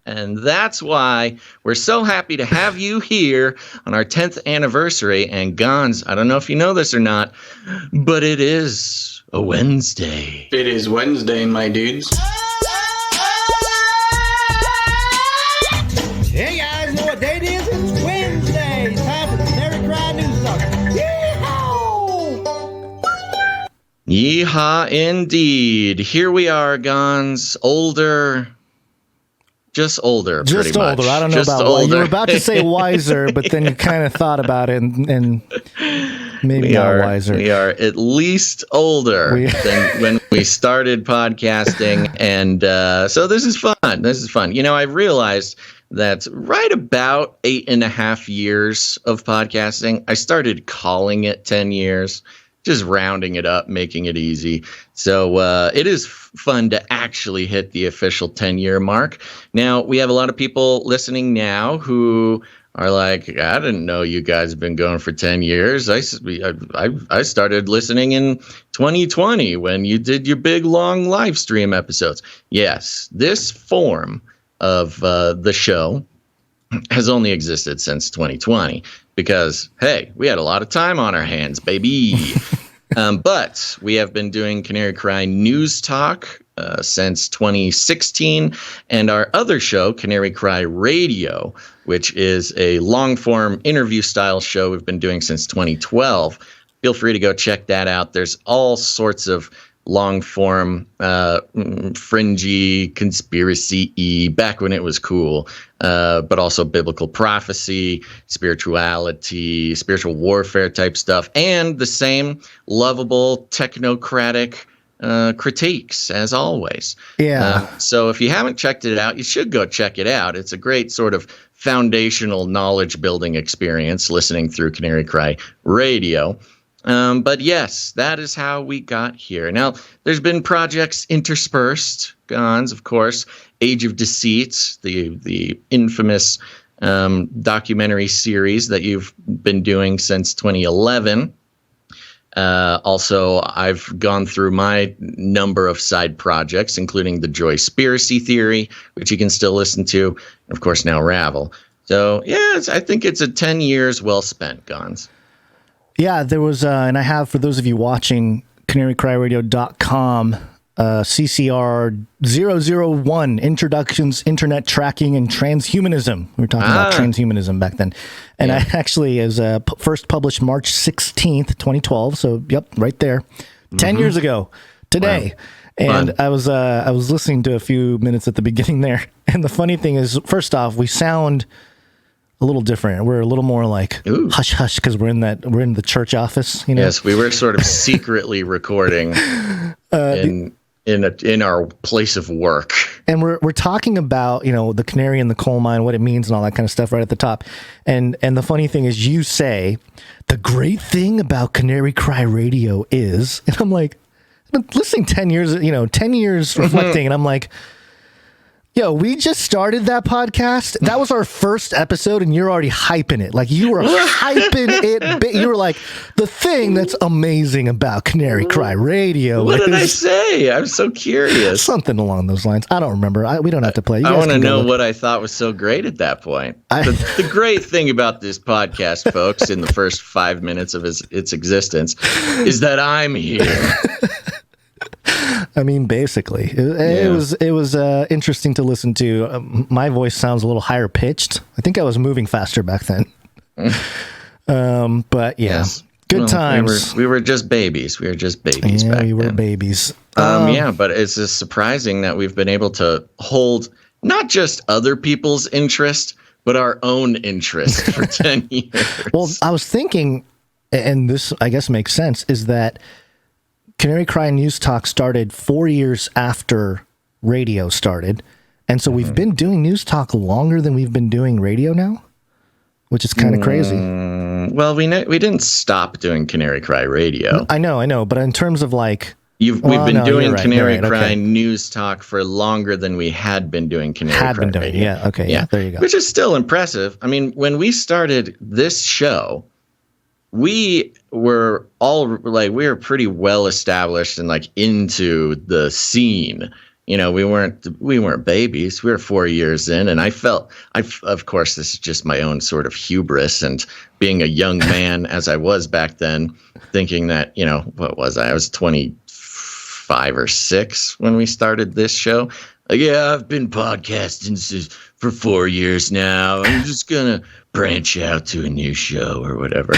And that's why we're so happy to have you here on our 10th anniversary. And Gonz, I don't know if you know this or not, but it is a Wednesday. It is Wednesday, my dudes. Hey guys, know what day it is? It's Wednesday. Time for the Canary Cry NewsTalk. Yeehaw! Yeehaw indeed. Here we are, Gonz. Older. Just older, just pretty older. much. I don't know just about older. You were about to say wiser, but then you kind of thought about it and maybe not wiser. We are at least older than when we started podcasting. And so this is fun. This is fun. You know, I realized that right about 8.5 years of podcasting, I started calling it 10 years. Just rounding it up, making it easy. So it is fun to actually hit the official 10-year mark. Now, we have a lot of people listening now who are like, I didn't know you guys have been going for 10 years. I started listening in 2020 when you did your big, long live stream episodes. Yes, this form of the show has only existed since 2020 because, hey, we had a lot of time on our hands, baby. But we have been doing Canary Cry NewsTalk since 2016, and our other show, Canary Cry Radio, which is a long-form interview-style show we've been doing since 2012. Feel free to go check that out. There's all sorts of long-form, fringy, conspiracy-y, back when it was cool, but also biblical prophecy, spirituality, spiritual warfare type stuff, and the same lovable technocratic critiques as always. Yeah. So if you haven't checked it out, you should go check it out. It's a great sort of foundational knowledge building experience listening through Canary Cry Radio. But yes, that is how we got here. Now, there's been projects interspersed. Gonz, of course, Age of Deceit, the infamous documentary series that you've been doing since 2011. Also, I've gone through my number of side projects, including the Joyspiracy Theory, which you can still listen to, and of course, now Ravel. So, yeah, I think it's a 10 years well spent, Gonz. Yeah, there was, and I have, for those of you watching, CanaryCryRadio.com, CCR 001, Introductions, Internet Tracking, and Transhumanism. We were talking about transhumanism back then. And I actually is first published March 16th, 2012. So, yep, right there. 10 years ago, today. Wow. And I was listening to a few minutes at the beginning there. And the funny thing is, first off, we sound a little different. We're a little more like hush hush because we're in the church office. You know? Yes, we were sort of secretly recording in our place of work, and we're talking about the canary in the coal mine, what it means, and all that kind of stuff right at the top. And the funny thing is, you say the great thing about Canary Cry Radio is, and I'm like, I've been listening 10 years, 10 years reflecting, and I'm like, yo, we just started that podcast. That was our first episode, and you're already hyping it. Like, you were hyping it. You were like, the thing that's amazing about Canary Cry Radio. What did I say? I'm so curious. Something along those lines. I don't remember. We don't have to play. I want to know what I thought was so great at that point. The great thing about this podcast, folks, in the first 5 minutes of its existence, is that I'm here. I mean, basically, it was interesting to listen to. My voice sounds a little higher pitched. I think I was moving faster back then. But yeah, yes. Good times. We were just babies. We were just babies back then. Yeah, we were babies. Yeah, but it's just surprising that we've been able to hold not just other people's interest, but our own interest for 10 years. Well, I was thinking, and this I guess makes sense, is that Canary Cry NewsTalk started 4 years after radio started. And so we've been doing NewsTalk longer than we've been doing radio now, which is kind of crazy. Well, we didn't stop doing Canary Cry Radio. I know. But in terms of like... We've been doing Canary Cry NewsTalk for longer than we had been doing Canary Cry Radio. Yeah, okay, yeah, there you go. Which is still impressive. I mean, when we started this show, we were pretty well established and like into the scene we weren't babies. We were 4 years in, and of course, this is just my own sort of hubris and being a young man as I was back then, thinking that, what was I? I was 25 or 6 when we started this show. Like, yeah, I've been podcasting for 4 years now. I'm just going to branch out to a new show or whatever.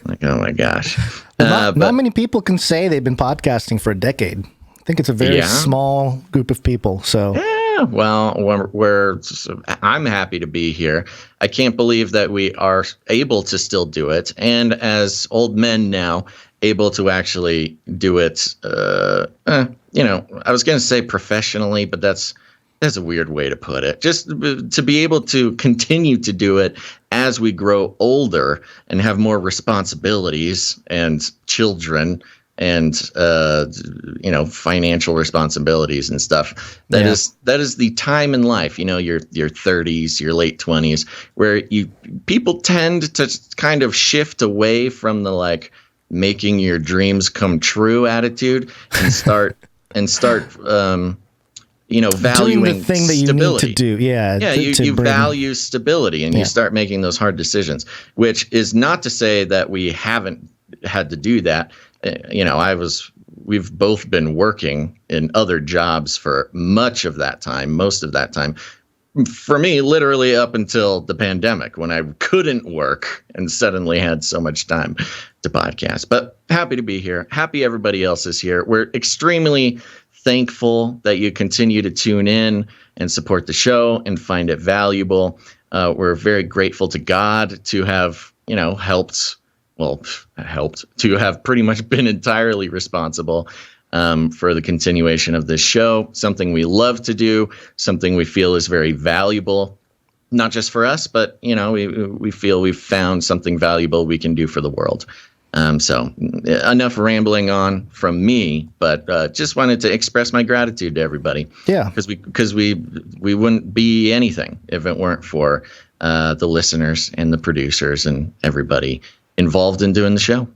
Like, oh my gosh. Well, not many people can say they've been podcasting for a decade. I think it's a very small group of people. So yeah, well, I'm happy to be here. I can't believe that we are able to still do it, and as old men now, able to actually do it. I was going to say professionally, but that's a weird way to put it. Just to be able to continue to do it as we grow older and have more responsibilities and children and financial responsibilities and stuff. That is the time in life, your 30s, your late 20s, where people tend to kind of shift away from the like making your dreams come true attitude and start valuing doing the thing that you stability. need to do. Yeah. You value stability and you start making those hard decisions, which is not to say that we haven't had to do that. We've both been working in other jobs for most of that time. For me, literally up until the pandemic, when I couldn't work and suddenly had so much time to podcast. But happy to be here. Happy everybody else is here. We're extremely thankful that you continue to tune in and support the show and find it valuable. We're very grateful to God to have, helped to have pretty much been entirely responsible for the continuation of this show. Something we love to do, something we feel is very valuable, not just for us, but we feel we've found something valuable we can do for the world. So enough rambling on from me, but just wanted to express my gratitude to everybody. Yeah, because we wouldn't be anything if it weren't for the listeners and the producers and everybody involved in doing the show.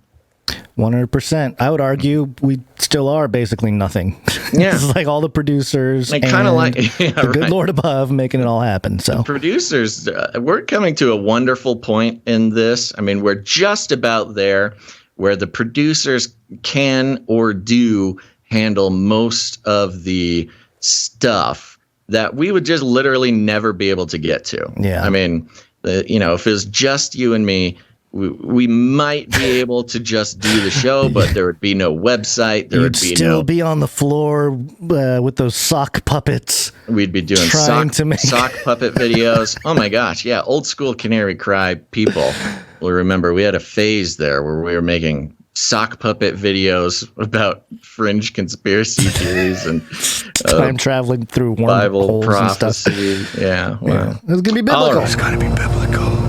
100%. I would argue we still are basically nothing. Yeah. It's like all the producers and the good Lord above making it all happen. So the producers, we're coming to a wonderful point in this. I mean, we're just about there where the producers can or do handle most of the stuff that we would just literally never be able to get to. Yeah. I mean, if it was just you and me, we might be able to just do the show, but there would be no website. You'd still be on the floor with those sock puppets. We'd be doing sock puppet videos. Oh my gosh, yeah, old school Canary Cry people will remember we had a phase there where we were making sock puppet videos about fringe conspiracy theories and time traveling through Bible prophecy. Yeah, wow. It's gonna be biblical. It's gonna be biblical.